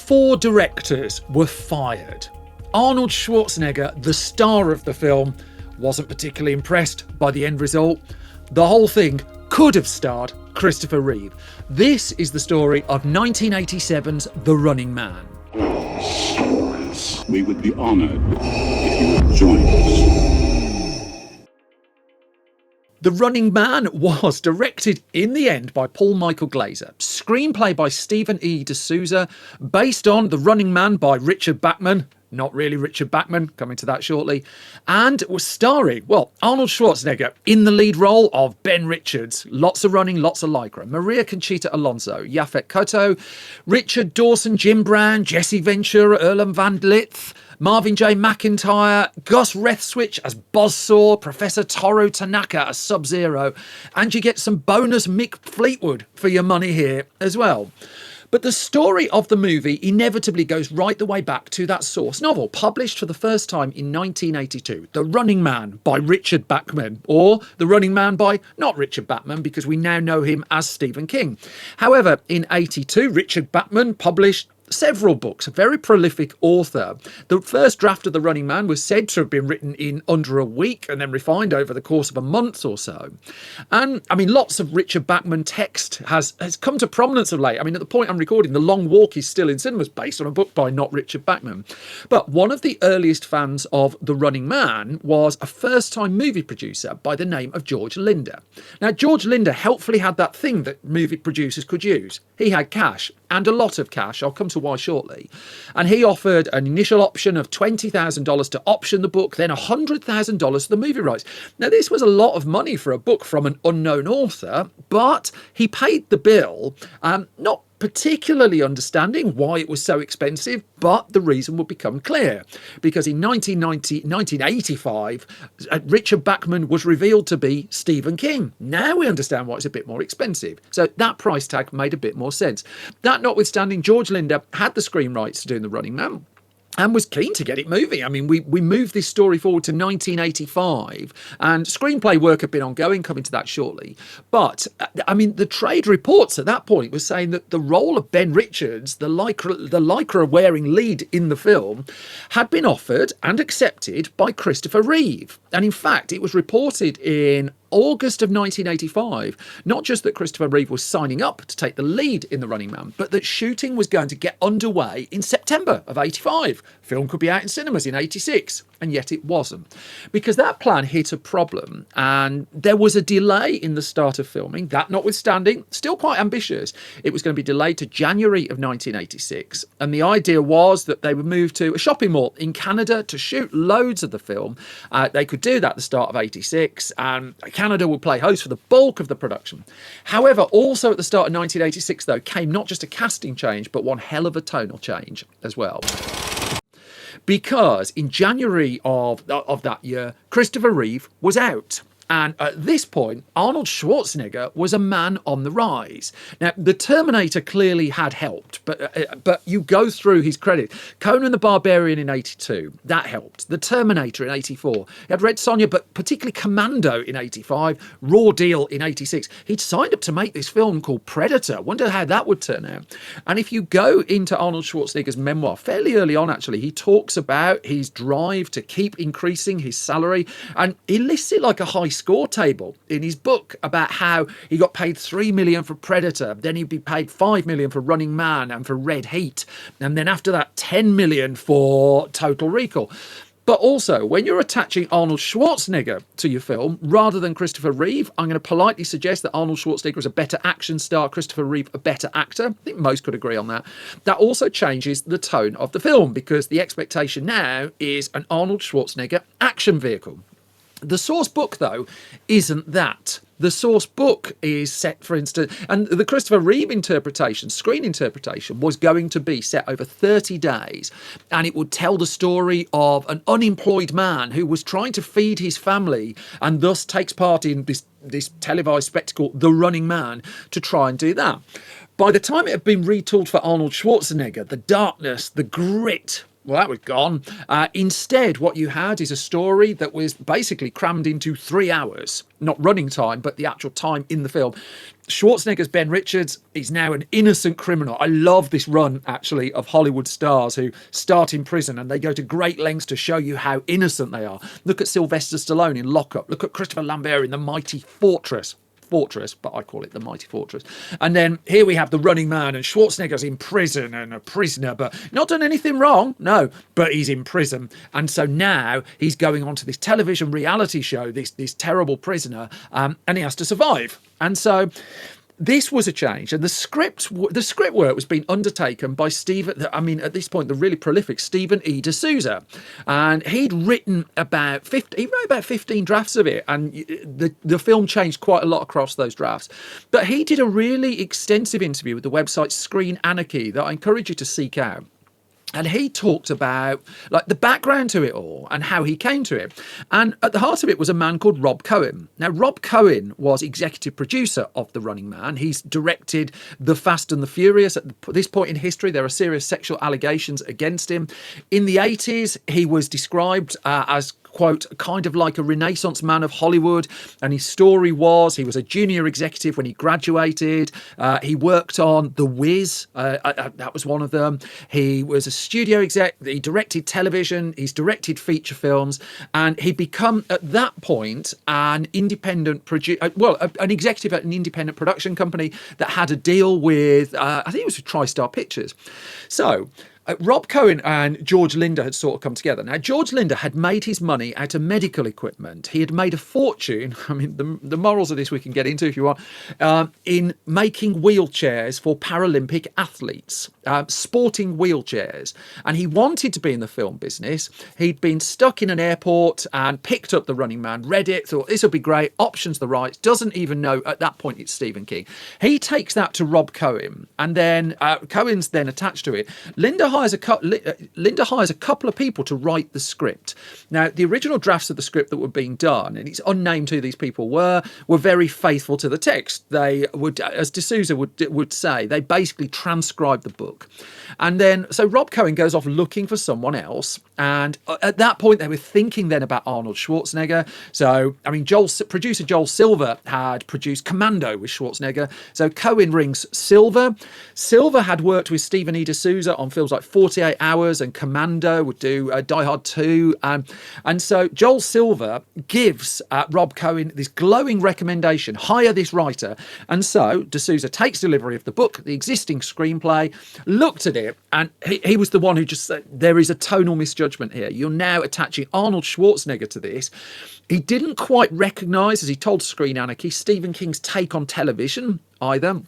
4 directors were fired. Arnold Schwarzenegger, the star of the film, wasn't particularly impressed by the end result. The whole thing could have starred Christopher Reeve. This is the story of 1987's The Running Man. Stories. We would be honoured if you would join us. The Running Man was directed in the end by Michael Glazer, screenplay by Stephen E. D'Souza, based on The Running Man by Richard Bachman, not really Richard Bachman, coming to that shortly, and was starring, well, Arnold Schwarzenegger in the lead role of Ben Richards, lots of running, lots of lycra, Maria Conchita Alonso, Yaphet Kotto, Richard Dawson, Jim Brown, Jesse Ventura, Erlen Van Lith, Marvin J. McIntyre, Gus Rethswitch as Buzzsaw, Professor Toru Tanaka as Sub-Zero, and you get some bonus Mick Fleetwood for your money here as well. But the story of the movie inevitably goes right the way back to that source novel, published for the first time in 1982, The Running Man by Richard Bachman, or The Running Man by not Richard Bachman, because we now know him as Stephen King. However, in 82, Richard Bachman published several books, a very prolific author. The first draft of The Running Man was said to have been written in under a week and then refined over the course of a month or so. And I mean, lots of Richard Bachman text has come to prominence of late. I mean, at the point I'm recording, The Long Walk is still in cinemas, based on a book by not Richard Bachman. But one of the earliest fans of The Running Man was a first-time movie producer by the name of George Linder. Now, George Linder helpfully had that thing that movie producers could use. He had cash, and a lot of cash. I'll come to why shortly. And he offered an initial option of $20,000 to option the book, then $100,000 for the movie rights. Now, this was a lot of money for a book from an unknown author, but he paid the bill, not particularly understanding why it was so expensive, but the reason would become clear. Because in 1985, Richard Bachman was revealed to be Stephen King. Now we understand why it's a bit more expensive. So that price tag made a bit more sense. That notwithstanding, George Linder had the screen rights to doing The Running Man and was keen to get it moving. I mean, we moved this story forward to 1985, and screenplay work had been ongoing, coming to that shortly. But, I mean, the trade reports at that point were saying that the role of Ben Richards, the lycra-wearing lead in the film, had been offered and accepted by Christopher Reeve. And in fact, it was reported in August of 1985, not just that Christopher Reeve was signing up to take the lead in The Running Man, but that shooting was going to get underway in September of 85. Film could be out in cinemas in 86, and yet it wasn't. Because that plan hit a problem, and there was a delay in the start of filming. That notwithstanding, still quite ambitious. It was going to be delayed to January of 1986, and the idea was that they would move to a shopping mall in Canada to shoot loads of the film. They could do that at the start of 86, and Canada would play host for the bulk of the production. However, also at the start of 1986, though, came not just a casting change, but one hell of a tonal change as well. Because in January of that year, Christopher Reeve was out. And at this point, Arnold Schwarzenegger was a man on the rise. Now, The Terminator clearly had helped, but you go through his credit. Conan the Barbarian in 82, that helped. The Terminator in 84. He had Red Sonja, but particularly Commando in 85, Raw Deal in 86. He'd signed up to make this film called Predator. Wonder how that would turn out. And if you go into Arnold Schwarzenegger's memoir, fairly early on actually, he talks about his drive to keep increasing his salary, and he lists it like a high score table in his book about how he got paid $3 million for Predator, then he'd be paid $5 million for Running Man and for Red Heat, and then after that $10 million for Total Recall. But also, when you're attaching Arnold Schwarzenegger to your film rather than Christopher Reeve, I'm going to politely suggest that Arnold Schwarzenegger is a better action star, Christopher Reeve a better actor. I think most could agree on that. That also changes the tone of the film, because the expectation now is an Arnold Schwarzenegger action vehicle. The source book, though, isn't that. The source book is set, for instance, and the Christopher Reeve interpretation, screen interpretation, was going to be set over 30 days. And it would tell the story of an unemployed man who was trying to feed his family and thus takes part in this televised spectacle, The Running Man, to try and do that. By the time it had been retooled for Arnold Schwarzenegger, the darkness, the grit, Well, that was gone. Instead, what you had is a story that was basically crammed into 3 hours, not running time, but the actual time in the film. Schwarzenegger's Ben Richards is now an innocent criminal. I love this run, actually, of Hollywood stars who start in prison and they go to great lengths to show you how innocent they are. Look at Sylvester Stallone in Lock Up. Look at Christopher Lambert in The Mighty Fortress, but I call it The Mighty Fortress. And then here we have The Running Man, and Schwarzenegger's in prison and a prisoner, but not done anything wrong. No, but he's in prison. And so now he's going on to this television reality show, this terrible prisoner, and he has to survive. And so this was a change, and the script work was being undertaken by at this point, the really prolific Stephen E. D'Souza, and he wrote about 15 drafts of it, and the film changed quite a lot across those drafts. But he did a really extensive interview with the website Screen Anarchy that I encourage you to seek out. And he talked about like the background to it all and how he came to it. And at the heart of it was a man called Rob Cohen. Now, Rob Cohen was executive producer of The Running Man. He's directed The Fast and the Furious. At this point in history, there are serious sexual allegations against him. In the 80s, he was described as, quote, kind of like a Renaissance man of Hollywood. And his story was he was a junior executive when he graduated. He worked on The Wiz. That was one of them. He was a studio exec. He directed television. He's directed feature films. And he'd become, at that point, an independent an executive at an independent production company that had a deal with, I think it was with TriStar Pictures. So Rob Cohen and George Linder had sort of come together. Now, George Linder had made his money out of medical equipment. He had made a fortune. I mean, the morals of this we can get into if you want, in making wheelchairs for Paralympic athletes, sporting wheelchairs. And he wanted to be in the film business. He'd been stuck in an airport and picked up The Running Man, read it, thought this will be great, options the rights, doesn't even know at that point it's Stephen King. He takes that to Rob Cohen, and then Cohen's then attached to it. Linda hires a couple of people to write the script. Now, the original drafts of the script that were being done, and it's unnamed who these people were very faithful to the text. They would, as D'Souza would say, they basically transcribed the book. And then, so Rob Cohen goes off looking for someone else. And at that point, they were thinking then about Arnold Schwarzenegger. So, I mean, producer Joel Silver had produced Commando with Schwarzenegger. So Cohen rings Silver. Silver had worked with Stephen E. D'Souza on films like 48 Hours and Commando, would do Die Hard 2. And so Joel Silver gives Rob Cohen this glowing recommendation, hire this writer. And so D'Souza takes delivery of the book, the existing screenplay, looked at it, and he was the one who just said, there is a tonal misjudgment here. You're now attaching Arnold Schwarzenegger to this. He didn't quite recognise, as he told Screen Anarchy, Stephen King's take on television either.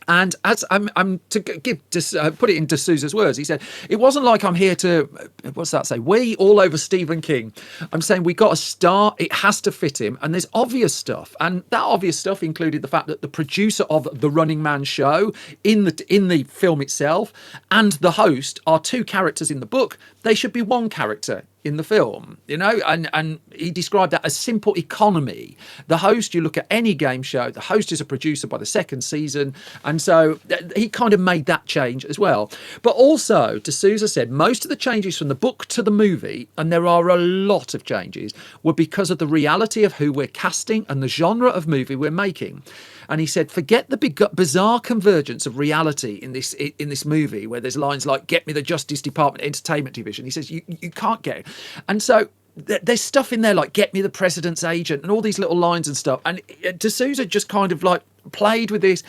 And as I'm to put it in D'Souza's words, he said, it wasn't like I'm here to, what's that say? We all over Stephen King. I'm saying we got a star. It has to fit him. And there's obvious stuff. And that obvious stuff included the fact that the producer of The Running Man show in the film itself and the host are two characters in the book. They should be one character in the film, you know, and he described that as simple economy. The host, you look at any game show, the host is a producer by the second season. And so he kind of made that change as well. But also, D'Souza said most of the changes from the book to the movie, and there are a lot of changes, were because of the reality of who we're casting and the genre of movie we're making. And he said, forget the bizarre convergence of reality in this movie where there's lines like, get me the Justice Department Entertainment Division. He says, you can't get it. And so there's stuff in there like, get me the president's agent and all these little lines and stuff. And D'Souza just kind of like played with this,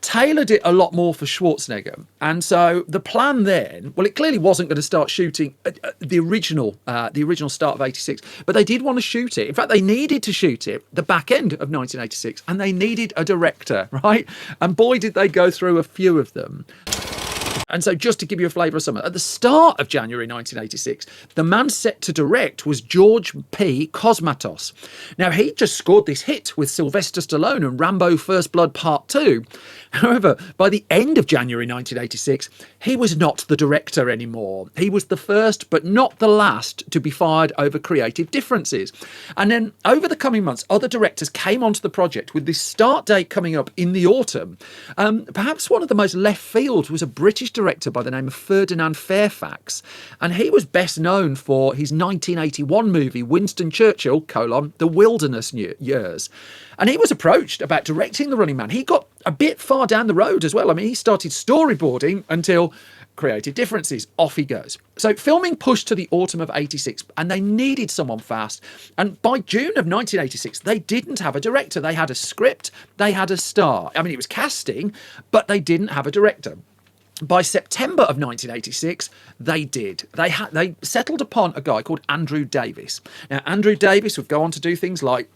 tailored it a lot more for Schwarzenegger. And so the plan then, well, it clearly wasn't going to start shooting the original start of 86, but they did want to shoot it. In fact, they needed to shoot it the back end of 1986, and they needed a director, right? And boy, did they go through a few of them. And so just to give you a flavour of some, at the start of January 1986, the man set to direct was George P. Cosmatos. Now, he just scored this hit with Sylvester Stallone and Rambo First Blood Part 2. However, by the end of January 1986, he was not the director anymore. He was the first, but not the last, to be fired over creative differences. And then over the coming months, other directors came onto the project with this start date coming up in the autumn. Perhaps one of the most left field was a British British director by the name of Ferdinand Fairfax. And he was best known for his 1981 movie, Winston Churchill, The Wilderness Years. And he was approached about directing The Running Man. He got a bit far down the road as well. I mean, he started storyboarding until creative differences. Off he goes. So filming pushed to the autumn of 86 and they needed someone fast. And by June of 1986, they didn't have a director. They had a script, they had a star. I mean, it was casting, but they didn't have a director. By September of 1986, they did. They settled upon a guy called Andrew Davis. Now, Andrew Davis would go on to do things like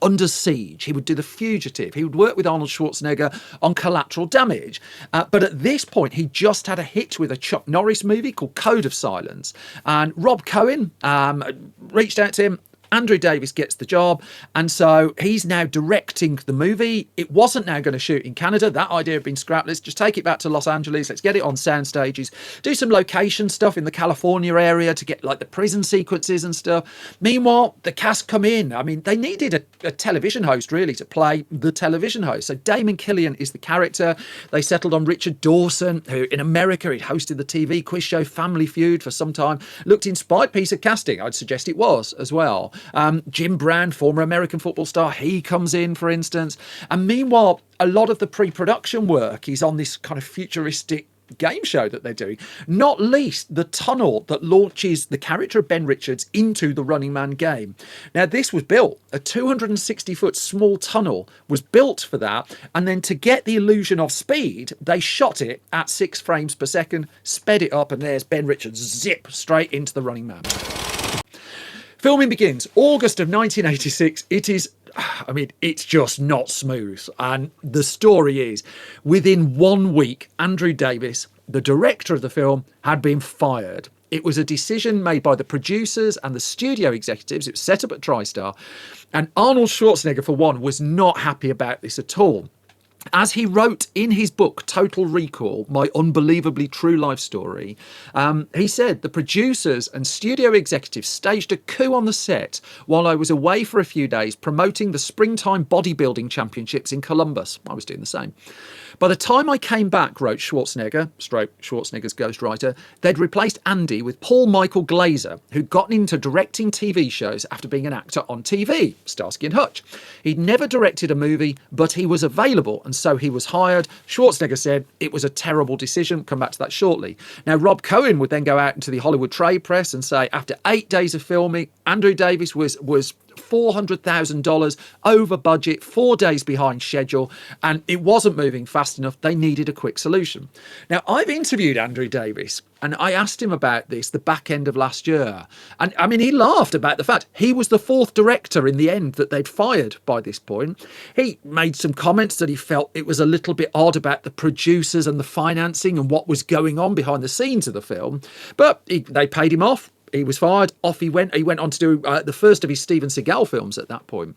Under Siege. He would do The Fugitive. He would work with Arnold Schwarzenegger on Collateral Damage. But at this point, he just had a hit with a Chuck Norris movie called Code of Silence. And Rob Cohen reached out to him. Andrew Davis gets the job, and so he's now directing the movie. It wasn't now going to shoot in Canada. That idea had been scrapped. Let's just take it back to Los Angeles. Let's get it on sound stages, do some location stuff in the California area to get like the prison sequences and stuff. Meanwhile, the cast come in. I mean, they needed a television host really to play the television host. So Damon Killian is the character. They settled on Richard Dawson, who in America he'd hosted the TV quiz show Family Feud for some time. Looked inspired piece of casting. I'd suggest it was as well. Jim Brown, former American football star, he comes in, for instance. And meanwhile, a lot of the pre-production work is on this kind of futuristic game show that they're doing, not least the tunnel that launches the character of Ben Richards into the Running Man game. Now, this was built, a 260-foot small tunnel was built for that, and then to get the illusion of speed, they shot it at 6 frames per second, sped it up, and there's Ben Richards, zip, straight into the Running Man. Filming begins August of 1986. It's just not smooth. And the story is, within 1 week, Andrew Davis, the director of the film, had been fired. It was a decision made by the producers and the studio executives. It was set up at TriStar. And Arnold Schwarzenegger, for one, was not happy about this at all. As he wrote in his book, Total Recall, My Unbelievably True Life Story, he said, the producers and studio executives staged a coup on the set while I was away for a few days promoting the springtime bodybuilding championships in Columbus. I was doing the same. By the time I came back, wrote Schwarzenegger, Schwarzenegger's ghostwriter, they'd replaced Andy with Paul Michael Glazer, who'd gotten into directing TV shows after being an actor on TV, Starsky and Hutch. He'd never directed a movie, but he was available, and so he was hired. Schwarzenegger said it was a terrible decision. Come back to that shortly. Now, Rob Cohen would then go out into the Hollywood trade press and say, after 8 days of filming, Andrew Davis was $400,000 over budget, 4 days behind schedule, and it wasn't moving fast enough. They needed a quick solution. Now, I've interviewed Andrew Davis and I asked him about this the back end of last year. And I mean, he laughed about the fact he was the 4th director in the end that they'd fired by this point. He made some comments that he felt it was a little bit odd about the producers and the financing and what was going on behind the scenes of the film. But they paid him off. He was fired. Off he went. He went on to do the first of his Steven Seagal films at that point.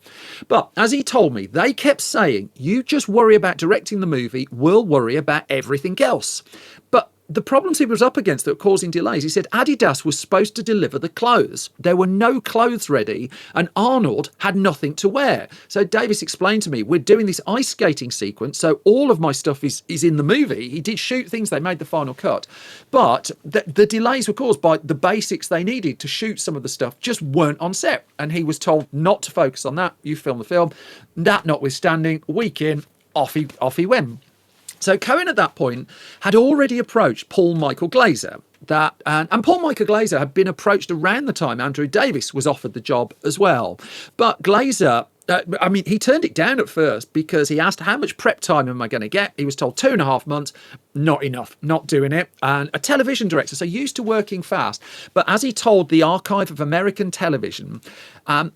But as he told me, they kept saying, you just worry about directing the movie, we'll worry about everything else. But the problems he was up against that were causing delays, he said Adidas was supposed to deliver the clothes. There were no clothes ready and Arnold had nothing to wear. So Davis explained to me, we're doing this ice skating sequence, so all of my stuff is in the movie. He did shoot things, they made the final cut. But the delays were caused by the basics they needed to shoot some of the stuff just weren't on set. And he was told not to focus on that. You film the film. That notwithstanding, week in, off he went. So Cohen at that point had already approached Paul Michael Glazer. And Paul Michael Glazer had been approached around the time Andrew Davis was offered the job as well. But Glazer, he turned it down at first because he asked, how much prep time am I going to get? He was told 2.5 months. Not enough, not doing it. And a television director, so used to working fast. But as he told the Archive of American Television,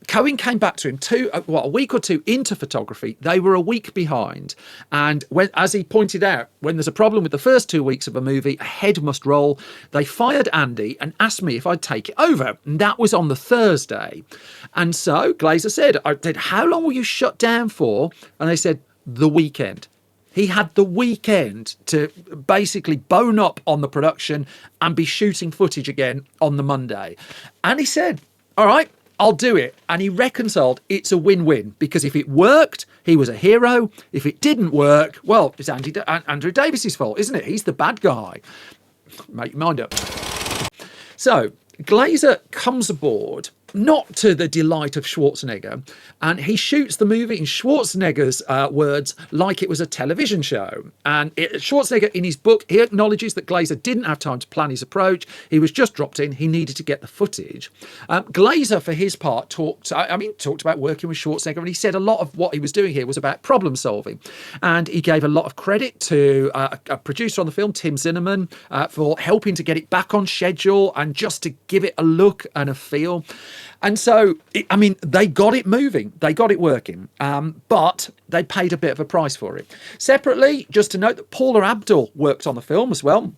Cohen came back to him a week or two into photography. They were a week behind. And as he pointed out, when there's a problem with the first 2 weeks of a movie, a head must roll. They fired Andy and asked me if I'd take it over. And that was on the Thursday. And so Glazer said, how long were you shut down for? And they said, the weekend. He had the weekend to basically bone up on the production and be shooting footage again on the Monday. And he said, all right, I'll do it. And he reconciled it's a win-win, because if it worked, he was a hero. If it didn't work, well, it's Andrew Davis's fault, isn't it? He's the bad guy. Make your mind up. So Glazer comes aboard, not to the delight of Schwarzenegger, and he shoots the movie, in Schwarzenegger's words, like it was a television show. And Schwarzenegger, in his book, he acknowledges that Glazer didn't have time to plan his approach. He was just dropped in. He needed to get the footage. Glazer, for his part, talked about working with Schwarzenegger, and he said a lot of what he was doing here was about problem solving. And he gave a lot of credit to a producer on the film, Tim Zinnerman, for helping to get it back on schedule and just to give it a look and a feel. And so, they got it moving, they got it working, but they paid a bit of a price for it. Separately, just to note that Paula Abdul worked on the film as well.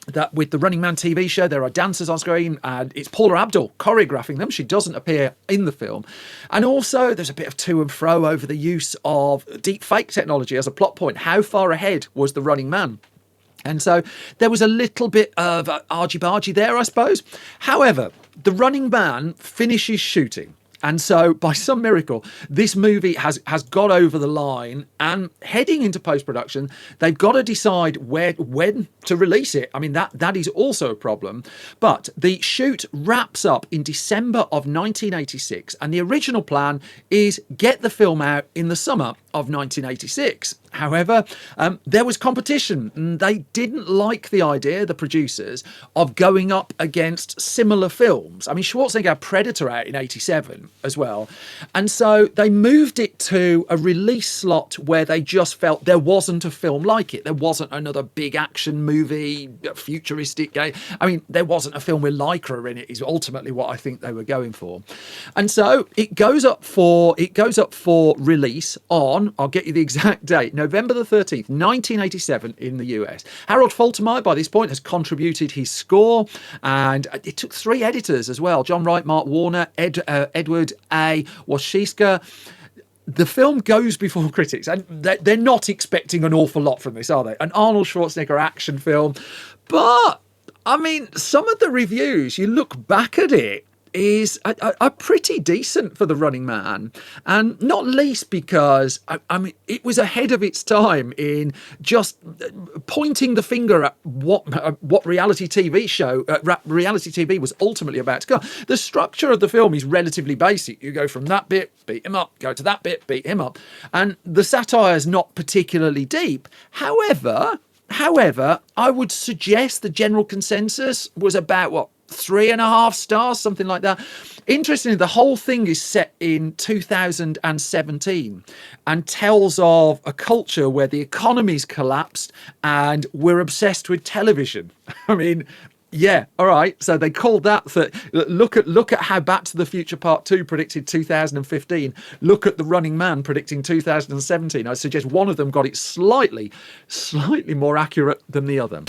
That with the Running Man TV show, there are dancers on screen, and it's Paula Abdul choreographing them. She doesn't appear in the film. And also, there's a bit of to and fro over the use of deep fake technology as a plot point. How far ahead was the Running Man? And so there was a little bit of argy-bargy there, I suppose. However, the Running Man finishes shooting. And so, by some miracle, this movie has got over the line, and heading into post-production, they've got to decide when to release it. I mean, that is also a problem. But the shoot wraps up in December of 1986, and the original plan is get the film out in the summer of 1986. However, there was competition, and they didn't like the idea, the producers, of going up against similar films. I mean, Schwarzenegger had Predator out in 87 as well. And so they moved it to a release slot where they just felt there wasn't a film like it. There wasn't another big action movie, futuristic game. I mean, there wasn't a film with Lycra in it, is ultimately what I think they were going for. And so it goes up for release on, I'll get you the exact date, November the 13th, 1987 in the US. Harold Faltermeyer, by this point, has contributed his score, and it took 3 editors as well. John Wright, Mark Warner, Edward A. Waschiska. The film goes before critics, and they're not expecting an awful lot from this, are they? An Arnold Schwarzenegger action film. But, I mean, some of the reviews, you look back at it, is are pretty decent for the Running Man, and not least because I mean it was ahead of its time in just pointing the finger at what reality TV was ultimately about to go. The structure of the film is relatively basic. You go from that bit, beat him up, go to that bit, beat him up, and the satire is not particularly deep. However, I would suggest the general consensus was about 3.5 stars, something like that. Interestingly, the whole thing is set in 2017 and tells of a culture where the economy's collapsed and we're obsessed with television. I mean, yeah, all right. So they called that look at how Back to the Future Part 2 predicted 2015. Look at The Running Man predicting 2017. I suggest one of them got it slightly more accurate than the other.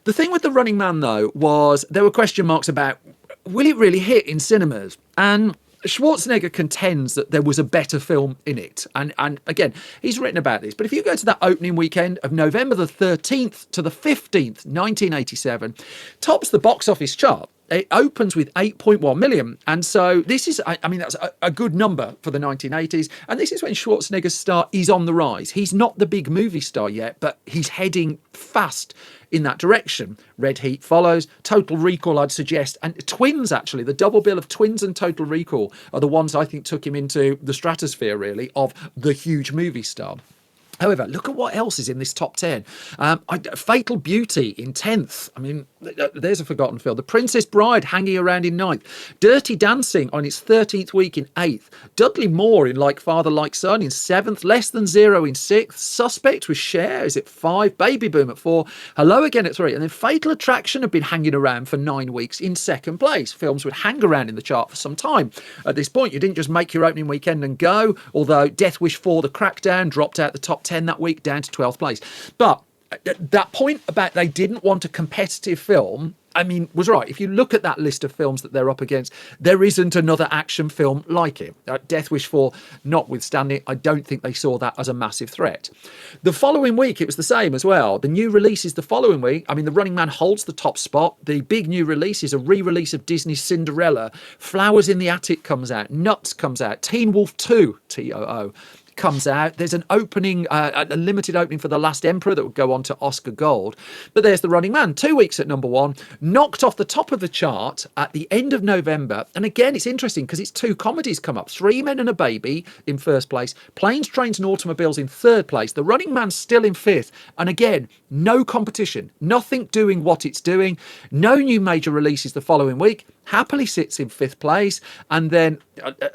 The thing with The Running Man, though, was there were question marks about, will it really hit in cinemas? And Schwarzenegger contends that there was a better film in it. And again, he's written about this. But if you go to that opening weekend of November the 13th to the 15th, 1987, tops the box office chart. It opens with 8.1 million. And so this is, I mean, that's a good number for the 1980s. And this is when Schwarzenegger's star is on the rise. He's not the big movie star yet, but he's heading fast in that direction. Red Heat follows. Total Recall, I'd suggest. And Twins, actually, the double bill of Twins and Total Recall are the ones I think took him into the stratosphere, really, of the huge movie star. However, look at what else is in this top 10. Fatal Beauty in 10th. I mean, there's a forgotten film. The Princess Bride hanging around in 9th. Dirty Dancing on its 13th week in 8th. Dudley Moore in Like Father, Like Son in 7th. Less Than Zero in 6th. Suspect with Cher is at 5. Baby Boom at 4. Hello Again at 3. And then Fatal Attraction have been hanging around for 9 weeks in 2nd place. Films would hang around in the chart for some time. At this point, you didn't just make your opening weekend and go, although Death Wish 4, The Crackdown, dropped out the top 10 that week down to 12th place. But that point about they didn't want a competitive film, I mean, was right. If you look at that list of films that they're up against, there isn't another action film like it. Death Wish 4, notwithstanding, I don't think they saw that as a massive threat. The following week, it was the same as well. The new releases the following week, I mean, The Running Man holds the top spot. The big new release is a re-release of Disney's Cinderella. Flowers in the Attic comes out. Nuts comes out. Teen Wolf 2, T-O-O, comes out. There's an opening, a limited opening for The Last Emperor that would go on to Oscar Gold. But there's The Running Man, 2 weeks at number 1, knocked off the top of the chart at the end of November. And again, it's interesting because it's 2 comedies come up. Three Men and a Baby in first place, Planes, Trains and Automobiles in third place. The Running Man's still in fifth. And again, no competition, nothing doing what it's doing. No new major releases the following week. Happily sits in fifth place. And then,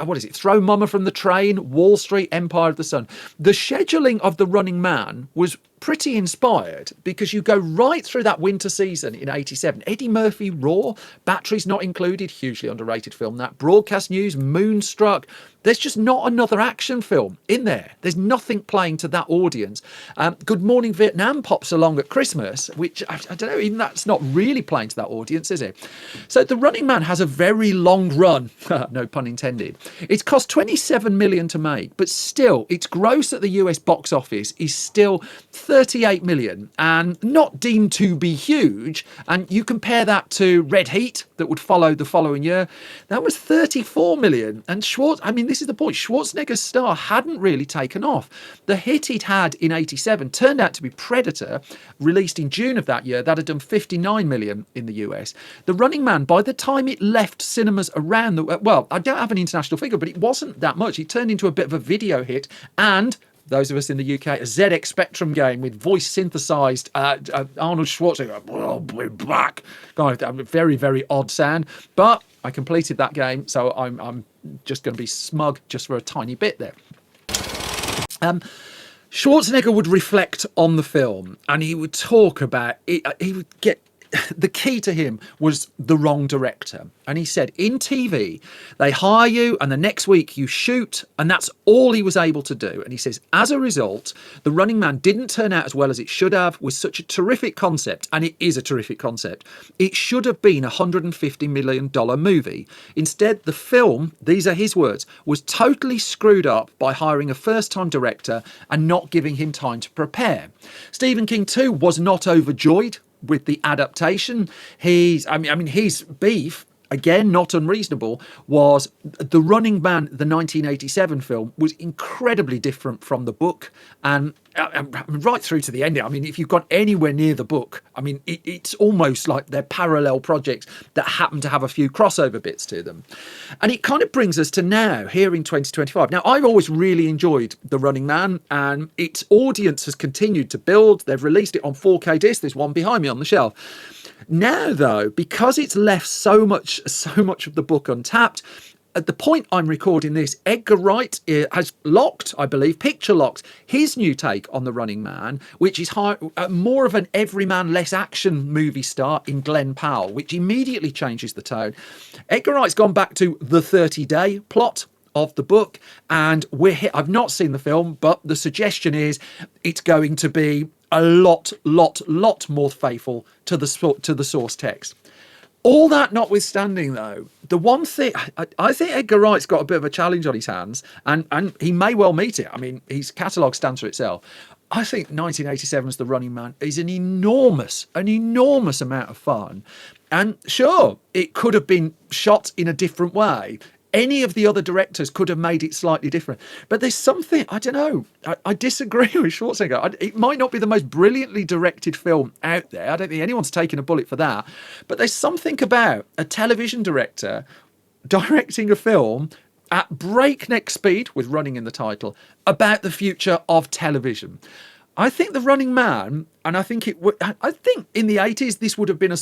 what is it? Throw Mama from the Train, Wall Street, Empire of the Sun. The scheduling of The Running Man was pretty inspired because you go right through that winter season in 87. Eddie Murphy, Raw, Batteries Not Included, hugely underrated film that. Broadcast News, Moonstruck. There's just not another action film in there. There's nothing playing to that audience. Good Morning Vietnam pops along at Christmas, which I don't know, even that's not really playing to that audience, is it? So The Running Man has a very long run, no pun intended. It's cost 27 million to make, but still its gross at the US box office is still 38 million and not deemed to be huge. And you compare that to Red Heat that would follow the following year, that was 34 million. And this is the point, Schwarzenegger's star hadn't really taken off. The hit he'd had in 87 turned out to be Predator, released in June of that year. That had done 59 million in the US. The Running Man, by the time it left cinemas around the, well, I don't have an international figure, but it wasn't that much. It turned into a bit of a video hit, and those of us in the UK, a ZX Spectrum game with voice synthesized Arnold Schwarzenegger, oh, we're back. God, a very, very odd sound. But I completed that game, so I'm just going to be smug just for a tiny bit there. Schwarzenegger would reflect on the film and he would talk about it. He would get, the key to him was the wrong director. And he said, in TV, they hire you and the next week you shoot, and that's all he was able to do. And he says, as a result, The Running Man didn't turn out as well as it should have, with such a terrific concept. And it is a terrific concept. It should have been a $150 million movie. Instead, the film, these are his words, was totally screwed up by hiring a first-time director and not giving him time to prepare. Stephen King, too, was not overjoyed with the adaptation. His beef, again, not unreasonable, was The Running Man, the 1987 film, was incredibly different from the book. And right through to the ending, I mean, if you've gone anywhere near the book, I mean, it's almost like they're parallel projects that happen to have a few crossover bits to them. And it kind of brings us to now, here in 2025. Now, I've always really enjoyed The Running Man, and its audience has continued to build. They've released it on 4K disc. There's one behind me on the shelf. Now, though, because it's left so much of the book untapped, at the point I'm recording this, Edgar Wright has locked, I believe, picture locked his new take on The Running Man, which is more of an everyman, less action movie star in Glenn Powell, which immediately changes the tone. Edgar Wright's gone back to the 30-day plot of the book, and I've not seen the film, but the suggestion is it's going to be a lot more faithful to the source text. All that notwithstanding, though, the one thing, I think Edgar Wright's got a bit of a challenge on his hands, and he may well meet it. I mean, his catalogue stands for itself. I think 1987's The Running Man is an enormous amount of fun. And sure, it could have been shot in a different way. Any of the other directors could have made it slightly different. But there's something, I don't know, I disagree with Schwarzenegger. It might not be the most brilliantly directed film out there. I don't think anyone's taken a bullet for that. But there's something about a television director directing a film at breakneck speed, with running in the title, about the future of television. I think The Running Man, and I think I think in the 80s this would have been a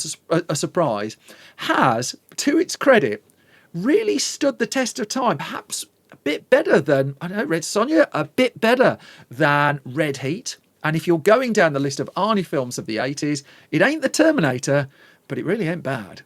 surprise, has, to its credit, really stood the test of time. Perhaps a bit better than, I don't know, Red Sonja, a bit better than Red Heat. And if you're going down the list of Arnie films of the 80s, it ain't The Terminator, but it really ain't bad.